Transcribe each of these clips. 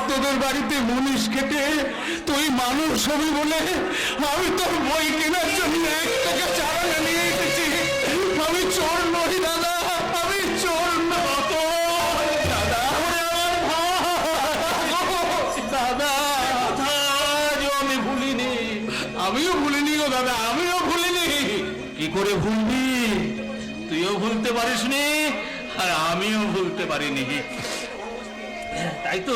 তোদের বাড়িতে মুনিশ কেটে তুই মানুষ হবি বলে আমি তোর বই কেনার জন্য 1 টাকা চারা নিয়ে এসেছি। আমি চোর নই দাদা, আমি চোর নই দাদা। দাদা আমি ভুলিনি, আমিও ভুলিনি গো দাদা, আমিও ভুলিনি। কি করে ভুলবি? তুইও ভুলতে পারিসনি আর আমিও ভুলতে পারিনি। তাই তো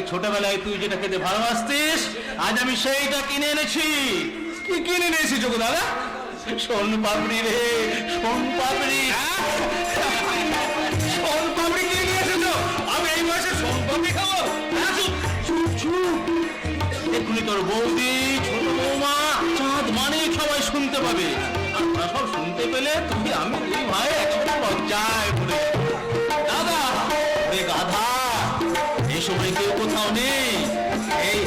ছোটবেলায় তুই যেটা খেতে ভালোবাসতিস আজ আমি সেইটা কিনে এনেছি। কি কিনে এনেছি যোগ দাদা? সোন পাপড়ি রে, সোন পাপড়ি। সোন পাপড়ি কিনে নিয়ে এসেছো? আমি এই বয়সে সোন পাপড়ি খাবো? এক্ষুনি তোর বৌদি, ছোট বৌমা, চাঁদ মানে সবাই শুনতে পাবে। আমরা সব শুনতে পেলে তুমি আমি দুই ভাই একেবারে লজ্জায় পড়ে। দাদা রে গাধা, এই সময় কেউ কোথাও নেই। এই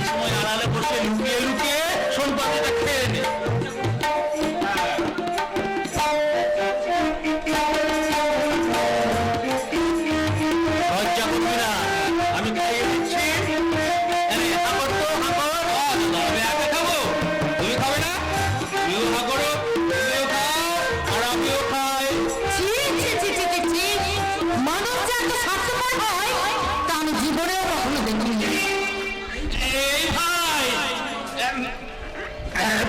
সময় আড়ালে বসে লুকিয়ে লুকিয়ে সোন পাপড়িটা খেয়ে নে। লজ্জা করবি না, আমি খাইয়ে দিচ্ছি। আমি আগে খাবো, তুমি খাবে না? তুমিও খা করো, তুমিও খাও আর আমিও খাই। মানুষ যে এত স্বার্থপর হয় তা আমি জীবনেও কখনো দেখিনি। এই ভাই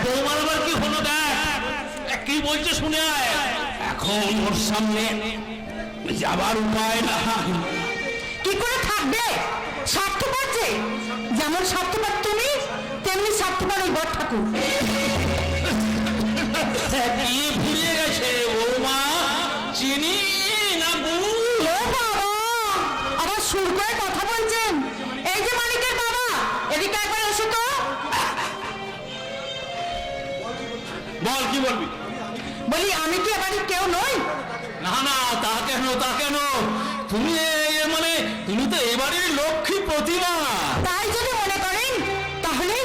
বৌমার আবার কি হলো? দেখ কি বলছে শুনে আয়। এখন ওর সামনে যাবার উপায় না। কি করে থাকবে? স্বার্থপর যে, যেমন স্বার্থপর তুমি তেমনি স্বার্থপর ওই বড় ঠাকুর। কি ভুলে গেছে বৌমা? চিনি না গুড়? ও বাবা, আবার সুর করে কথা বলছেন। এই যে মালিকের বাবা, এদিকে একবার এসো তো। বল কি বলবি? বলি আমি কি এবারে কেউ নই? না না, তা কেন, তা কেন? তুমি মানে তুমি তো এবারের লক্ষ্মী প্রতিমা। তাই যদি মনে করেন তাহলে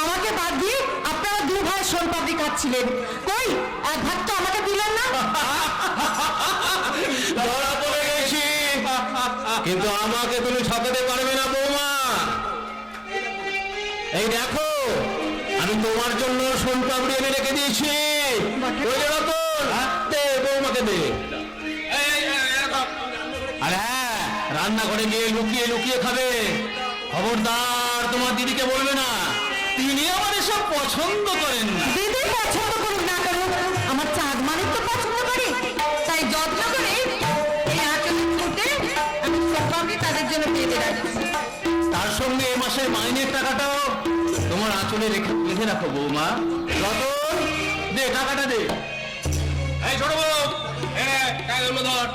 আমাকে বাদ দিয়ে আপনারা 2 ভাই সোন পাপড়ি খাচ্ছিলেন, কই এক ভাগ তো আমাকে দিলেন না। ধরা পড়ে গেছি, কিন্তু আমাকে তুমি ঠকাতে পারবে না বৌমা। এই দেখো, আমি তোমার জন্য সোন পাপড়ি এনে রেখে দিয়েছি। ওই যে রতন, দে বৌমাকে দে। আর হ্যাঁ, রান্নাঘরে গিয়ে লুকিয়ে লুকিয়ে খাবে। খবরদার তোমার দিদিকে বলবে না, তিনি আমার এসব পছন্দ করেন না। দিদি পছন্দ করুক না করুক, আমার চাঁদ মানিক তো পছন্দ করে। তাই যত্ন করে এই আঁচলের ফুটে আমি সোন পাপড়ি তাদের জন্য পেতে রাখছি। তার সঙ্গে এ মাসের মাইনের টাকাটাও তোমার আঁচলে রেখে বেঁধে রাখো বৌমা। রতন, দে টাকাটা দে। এই ছোট বউ, টাকাগুলো ধর।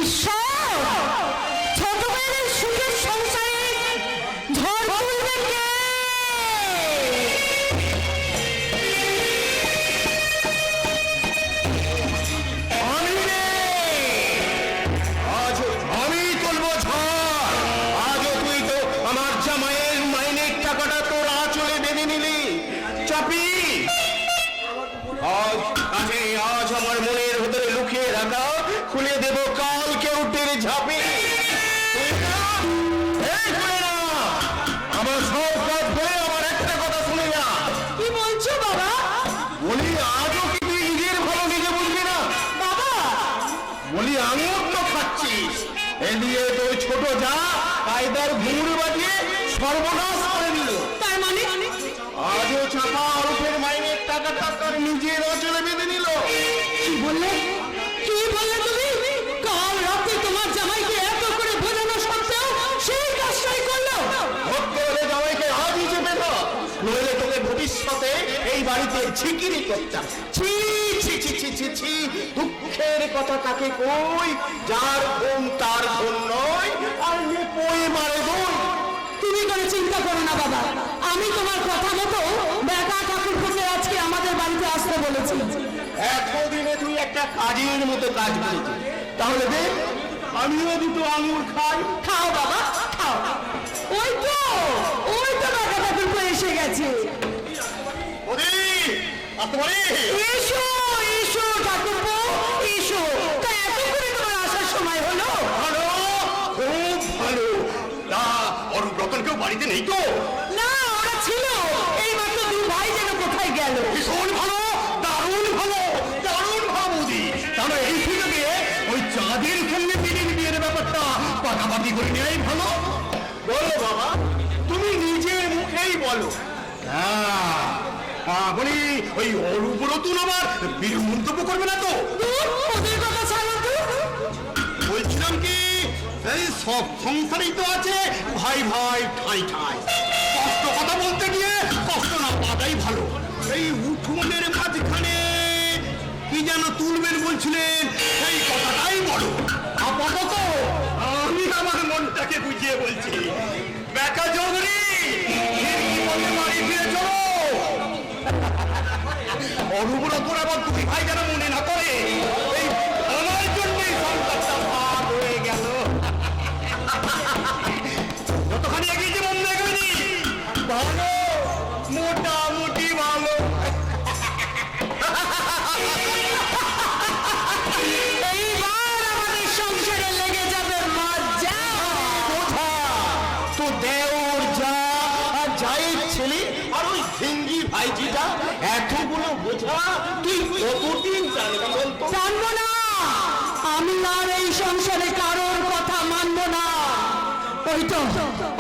ঈশ্বর, ছোট মেয়েদের সুখের সংসারে ঝড় তুলবেন কে? আজ আমি তুলবো ঝড়। আজও তুই তো আমার জামাইয়ের মাইনের টাকাটা তোর আঁচলে বেঁধে নিলি। চাপি আজ আমার মনের ভেতরে লুকিয়ে রাখা খুলে দেব কাল কেউটের ঝাঁপি। আমার সব কাজ করে আমার একটা কথা শুনে না। কি বলছো বাবা? বলি আজও কি তুই নিজের ভালো নিজে বুঝবি না? বাবা বলি আঙুর তো খাচ্ছিস, এদিকে তোর ছোট যা কায়দার ঘুর বাজিয়ে সর্বনাশ করে দিল। তার মানে আজও চাপা আরুফের মাইনের টাকাটা তার নিজের অচলে বেঁধে নিল। কি বললে? কি বললে তুমি? কাল রাতে তোমার জামাইকে এত করে বোঝানো সত্ত্বেও সেই কাজটাই করলো। ভক্ত হলে জামাইকে আজই চেপে দাও, নইলে তোকে ভবিষ্যতে এই বাড়িতে ঝিকিরি করতাম। ছি ছি ছি ছি ছি ছি, দুঃখের কথা কাকে কই, যার ঘুম তার ঘুম নয়, আর নেপই মারে দই। তুমি কোনো চিন্তা করো না বাবা, আমি তোমার কথা মতো বেটা ঠাকুরকে আজকে আমাদের বাড়িতে আসতে বলেছি। এতদিনে তুই একটা কাজের মতো কাজ করেছিস, তাহলে দেখ আমিও দুটো আঙুর খাই। খাও বাবা খাও। ওই তো বেটা ঠাকুর এসে গেছে। এসো এসো ঠাকুরপো এসো। তা এত করে বাড়িতে নেই তো? না, ওরা ছিল, এই মাত্র দু ভাই যেন কোথায় গেল। ভীষণ ভালো, দারুণ ভালো, দারুণ ভালো বৌদি। তাহলে এই সুযোগে ওই চাঁদের সঙ্গে দিদির বিয়ের ব্যাপারটা পাকাপাকি করে নেওয়াই ভালো। বলো বাবা, তুমি নিজের মুখেই বলো। বলি ওই অরূপ রতুন আবার বিরূপ মন্তব্য করবে না তো? দূর, ওদের কথা ছাড়ো তো। বলছিলাম কি, এই সব সংসারেই তো আছে ভাই ভাই ঠাই ঠাই। কষ্ট কথা বলতে গিয়ে কষ্ট না পাওয়াটাই ভালো। এই উঠোনের মাঝখানে কি যেন তুলবেন বলছিলেন, এই কথাটাই বলো। আপাতত আমি আমার মনটাকে বুঝিয়ে বলছি, বেকা চৌধুরী বাড়ি ফিরে চলো। অনুব্রতর আবার দুই ভাই যেন মনে না করে এই আমার জন্যই সংসারটা ভাগ হয়ে গেল। যতখানি এগিয়েছে মন দেখবেনি, ভালো মোটামুটি ভালো। এইবার আমাদের সংসারে লেগে যাবে মজা। বোঝা তো দেওর যা আর যাই ছেলে আর ওই ভেঙ্গি ভাইজিটা এতগুলো বোঝা তুই কতদিন জানবি বলতো? জানবো না, আমি আর এই সংসারে কারোর কথা মানবো না।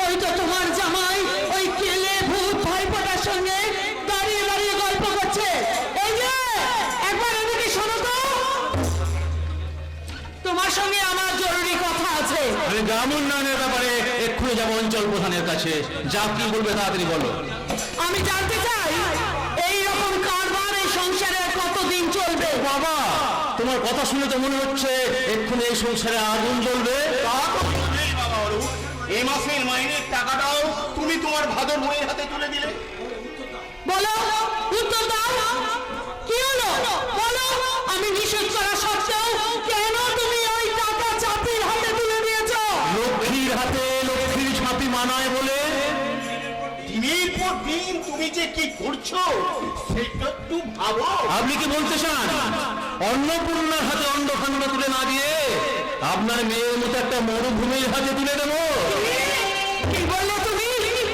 ওই তো তোমার জামাই ওই কেলে ভূত ভাইপোটার সঙ্গে দাঁড়িয়ে দাঁড়িয়ে গল্প করছে। এই যে একবার এদিকে শোনো তো, তোমার সঙ্গে আমার জরুরি কথা আছে। আমি গ্রাম উন্নয়নের ব্যাপারে এক্ষুনি যাবো অঞ্চল প্রধানের কাছে। যা কি বলবে তাড়াতাড়ি বলো। আমি জানতে চাই এই রকম কারবার এই সংসারে আর কতদিন চলবে। বাবা, তোমার কথা শুনে তো মনে হচ্ছে এক্ষুনি এই সংসারে আগুন জ্বলবে। তা তো বলবেই বাবা অরূপ। এই মাসের মাইনের টাকাটাও তুমি তোমার ভাদর বইয়ের হাতে তুলে দিলে। বলো, উত্তর দাও, কি হলো বলো। আমি নিষেধ করা সত্ত্বেও কেন তুমি ওই টাকা চাপির হাতে তুলে দিয়েছো? লক্ষ্মীর হাতে লক্ষ্মীর ছাপি মানায় বলে। দিনের পর দিন তুমি যে কি করছো সেটা একটু ভাবো। আপনি কি বলতে চান অন্নপূর্ণার হাতে অন্নখান্ডা তুলে না দিয়ে আপনার মেয়ের মতো একটা মরুভূমির হাতে তুলে দেবো? কি বললে তুমি?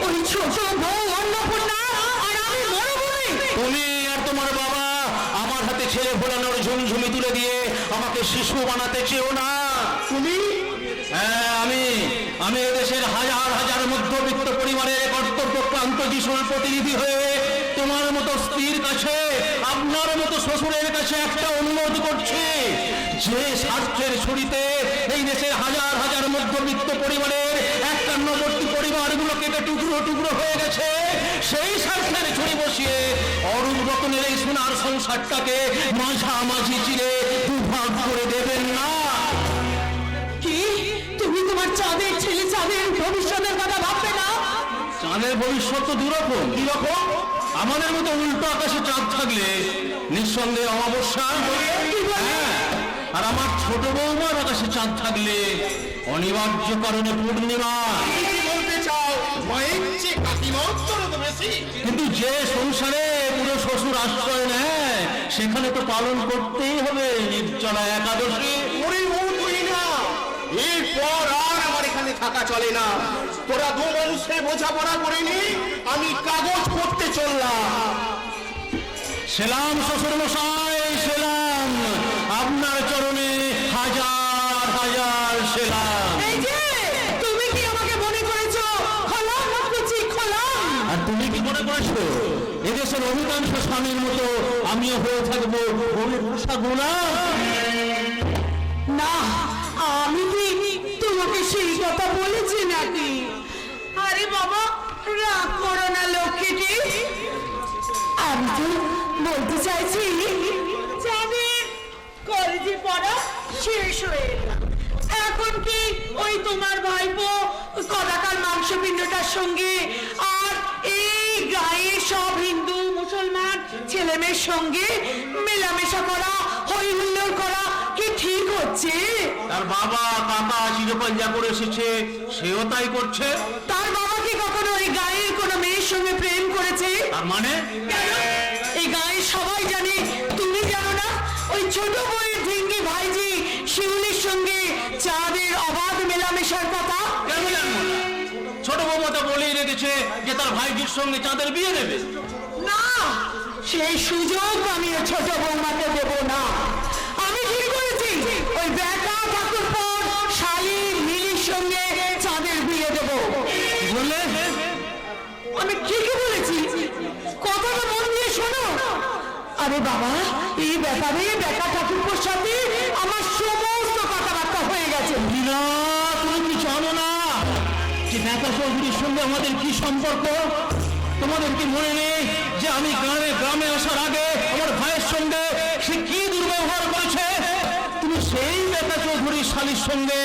ওই ছোট বউ অন্নপূর্ণা আর আমি মরুভূমি? তুমি আর তোমার বাবা আমার হাতে ছেলে ভোলানোর ঝুমঝুমি তুলে দিয়ে আমাকে শিশু বানাতে চেও না। তুমি হ্যাঁ, আমি এদেশের হাজার হাজার মধ্যবিত্ত পরিবারের কর্তব্যক্রান্ত যিশুর প্রতিনিধি হয়ে তোমার মতো স্ত্রীর কাছে, আপনার মতো শ্বশুরের কাছে একটা অনুরোধ করছি, যে স্বার্থের ছুরিতে এই দেশের হাজার হাজার মধ্যবিত্ত পরিবারের 51টি পরিবারগুলো কেটে টুকরো টুকরো হয়ে গেছে, সেই স্বার্থের ছুরি বসিয়ে অরূপ রতনের এই সোনার সংসারটাকে মাঝামাঝি চিরে দুভাগ করে দেবেন না। কি তুমি তোমার চাঁদের ছেলে চাঁদের ভবিষ্যতের কথা ভাববে না? চাঁদের ভবিষ্যৎ তো দুরকম। কি রকম? আমাদের মতো উল্টো আকাশে চাঁদ থাকলে নিঃসন্দেহে অমাবস্যা, হ্যাঁ, আর আমার ছোট বৌমার আকাশে চাঁদ থাকলে অনিবার্য কারণে পূর্ণিমা। কি বলতে চাও? মায়ের চেয়ে কাকিমা উত্তর তো বেশি। কিন্তু যে সংসারে পুরো শ্বশুর আশ্রয় নেয় সেখানে তো পালন করতেই হবে নির্জলা একাদশী। ওরে ও তুই না, এরপর আর আমার এখানে থাকা চলে না। তোরা দু মানুষের বোঝাপড়া করে নি, আমি কাগজ করতে চললাম। সেলাম শ্বশুর মশাই, সেলাম, আপনার চরণে হাজার হাজার সেলাম। এই যে তুমি কি আমাকে মনে করেছো খোলাম মুখুচি খোলাম? আর তুমি কি মনে করেছো এদেশের অধিকাংশ স্বামীর মতো আমিও হয়ে থাকবো গোলাম? না, আমি কি তোমাকে সেই কথা বলেছি নাকি? আরে বাবা, রাগ করো না লক্ষ্মীটি। আমি তো বলতে চাইছি জানি কলেজে পড়া শেষ হয়ে গেল। এখন কি ওই তোমার ভাইপো কদাকার মাংসপিণ্ডটার সঙ্গে আর এই গায়ে সব হিন্দু মুসলমান ছেলে মেয়ের সঙ্গে মেলামেশা করা, হই হুল্লোড় করা কি ঠিক হচ্ছে? তার বাবা কাকা চিরকাল যা করে এসেছে সেও তাই করছে। তার বাবা কি কখনো এই গায়ের কোনো মেয়ের সঙ্গে প্রেম করেছে? তার মানে কেন? এই গায়ের সবাই জানে, তুমি জানো না? ওই ছোট বউয়ের ঢিঙ্গি ভাইজি শিউলির সঙ্গে চাঁদের অবাধ মেলামেশার কথা। কেন জানবো না? ছোট বৌমা তো বলেই লেগেছে যে তার ভাইজির সঙ্গে চাঁদের বিয়ে দেবে। না, সেই সুযোগ আমি ওই ছোট বৌমাকে দেব না। আমি ঠিক করেছি ওই বেটা ঠাকুরপো শালি মিলির সঙ্গে চাঁদের বিয়ে দেব। বললে আমি ঠিকই বলেছি, কথাটা মন দিয়ে শোনো। আরে বাবা, এই ব্যাপারে বেটা ঠাকুরপোর সাথে আমার সমস্ত কথাবার্তা হয়ে গেছে। না, তুমি কি জানো না যে নেতা চৌধুরীর সঙ্গে আমাদের কি সম্পর্ক? তোমাদের কি মনে নেই যে আমি গ্রামে আসার আগে আমার ভাইয়ের সঙ্গে সে কি দুর্ব্যবহার করেছে? তুমি সেই নেতা চৌধুরীর শালীর সঙ্গে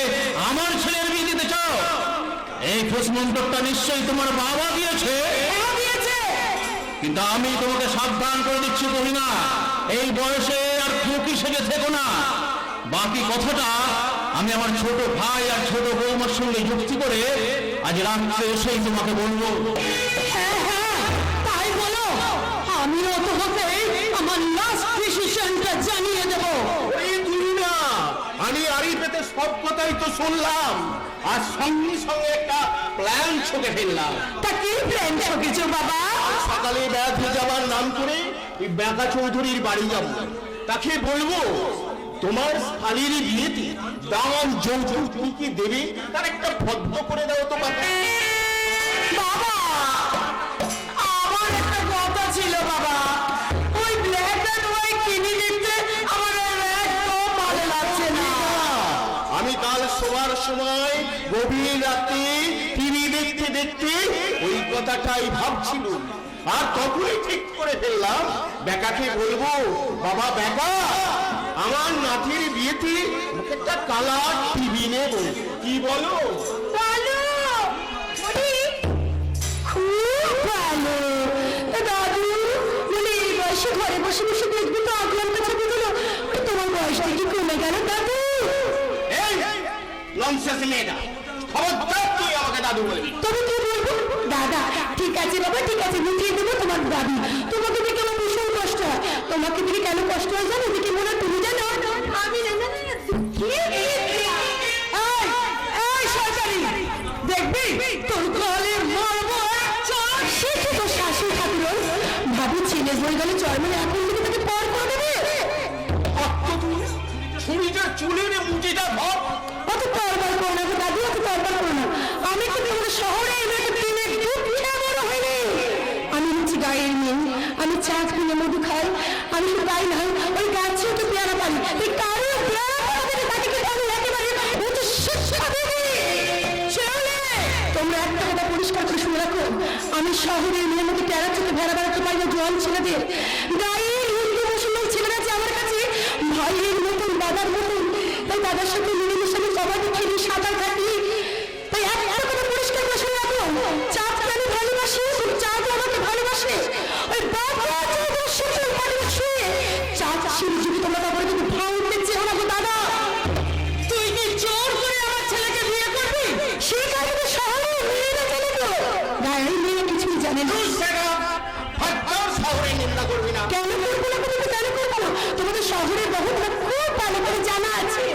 আমার ছেলের বিয়ে দিতে চাও? এই খোঁজমন্তরটা নিশ্চয়ই তোমার বাবা দিয়েছে। কিন্তু আমি তোমাকে সাবধান করে দিচ্ছি কহিনা, এই বয়সে আর খুকি সেজে থেকো না। বাকি কথাটা আমি আমার ছোট ভাই আর ছোট বৌমার সঙ্গে যুক্তি করে আজ রাত্রে এসেই তোমাকে বলবো। হ্যাঁ হ্যাঁ, তাই বলো। আমিও তোমাকে আমার লাস্ট ডিসিশনটা জানিয়ে দেবো। এই তুই না, আমি আড়ি পেতে সব কথাই তো শুনলাম, আর সঙ্গে সঙ্গে একটা প্ল্যান ছকে ফেললাম। তা কি প্ল্যান ছকেছো বাবা? সকালে বেড়াতে যাওয়ার নাম করে এই বেকা চৌধুরীর বাড়ি যাব, তাকে বলবো তোমার শালীর বিয়েতে দাম যৌতুক কি কি দেবে তার একটা ফদ্দ করে দাও তো বাবা। বাবা, আমার একটা কথা ছিল বাবা, ওই ব্ল্যাক এন্ড হোয়াইট কিনে দিতে আমার একদম ভালো লাগছে না। আমি কাল শোবার সময় গভীর রাতে টিভি দেখতে দেখতে ওই কথাটাই ভাবছিল, আর তখনই ঠিক করে ফেললাম বেকাকে বলবো, বাবা বেকা, আমার নাতির বিয়েতে একটা কালার টিভি নেব, কি বলো? ভালো, খুব ভালো। দাদু বলে এই বয়সে ঘরে বসে বসে দেখবি তো আগলামটা ছবিগুলো, তোমার বয়সটা কি কমে গেল দাদু? এই ননসেন্স মেয়েটা, খবরদার তুই আমাকে দাদু বলবি। তবে কি বলবো? দাদা, ঠিক আছে বাবা, ঠিক আছে, বুঝিয়ে দেবো তোমার দাদু। তোমাকে দেখে আমার ভীষণ কষ্ট হয়। তোমাকে দেখে কেন কষ্ট হয় জানো? দেখে মনে হয় তুমি জানো, আমি জানি না। এই সরকারি, দেখবি তোর কলে মারবো। চল শিখে তোর শাশুড়ি ঠাকুর ভাবি ছেলে হয়ে গেলে চরমনে এখন থেকে তাকে পর করে দেবে। ছুরিটা চুলের মুটিটা ভাব। অত তরবার করো না গো দাদু, অত তরবার করো না। আমি কিন্তু আমাদের শহরে এমনি দিনে দুঃখে বড় হয়নি। আমি হচ্ছি গায়ের মেয়ে, আমি চা কিনে মধু খাই। আমি শুধু তাই নয়, ওই গাছেও তো পেয়ারা পাই। এই কারো পেয়ারা পাওয়া দেবে তাকে কিন্তু আমি একেবারে উচ্চ শিক্ষা দেবে। চলে তোমরা একটা কথা পরিষ্কার করে শুনে রাখো, আমি শহরের মেয়ের মধ্যে পেয়ারা চোখে ভেড়া বেড়াতে পারি না। জোয়ান ছেলেদের গায়ের হিন্দু মুসলমান ছেলেরা যে আমার কাছে ভাইয়ের মতন, দাদার মতন। তাই দাদার সাথে মিলেমিশে আমি কবাডি খেলি, সাঁতার কাটি। তাই একটা কথা পরিষ্কার করে শুনে রাখো, চাঁদকে আমি ভালোবাসি, চাঁদ আমাকে ভালোবাসে। ওই বাবা চাঁদের সাথে ভালোবাসে। চাঁদ শিরি যদি তোমরা তারপরে যদি ভাঙতে চেও না গো দাদা, তুই কি জোর করে আমার ছেলেকে বিয়ে করবি? সেই কারণে শহরে মেয়েরা জানে তো, গায়ের মেয়ে কিছুই জানে না। শহরে নিন্দা করবি না। কেন করবো না? তুমি কেন করবো না? তোমাদের শহরের বহুত লোক খুব ভালো করে জানা আছে।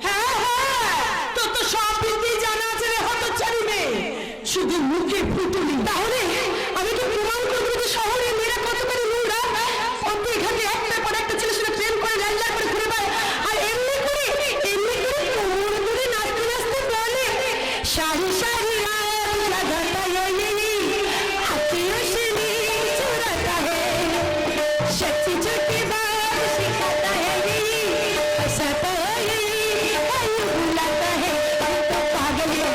হ্যাঁ হ্যাঁ, তোর তো সব বিদ্যেই জানা আছে রে হতচ্ছাড়ি মেয়ে, শুধু মুখে ফুটুলি। তাহলে আমি তো প্রমাণ করবো যে শহরের মেয়েরা কত করে নোংরা। প্রত্যেক ঘাটে একটার পর একটা ছেলের সাথে প্রেম করে লাল্লা করে ঘুরে বেড়ায়, আর এমনি করে কোমর ধরে নাচতে নাচতে বলে, শাহি শাহি রাত লাগাতা ये हाथियों से नींद चुराता है, सच्ची झूठी बात सिखाता है, हंसाता है, आयु बुलाता है। हम तो पागल है,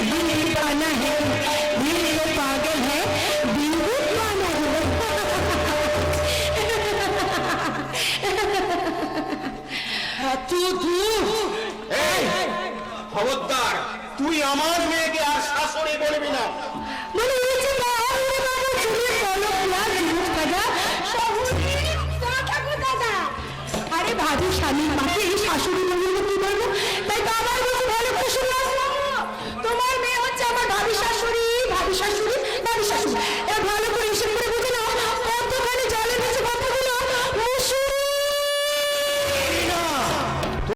दिल दीवाना है, दिल तो पागल है, दिल दीवाना है। এই খবরদার, তুই আমার মেয়েকে আর শাশুড়ি বলবি না। মানে এই যে বাবা বাবা চুলের কলক লাল জিনিস কাজা শহরে ঠাকুর দাদা। আরে ভাবি স্বামীর মাকে শাশুড়ি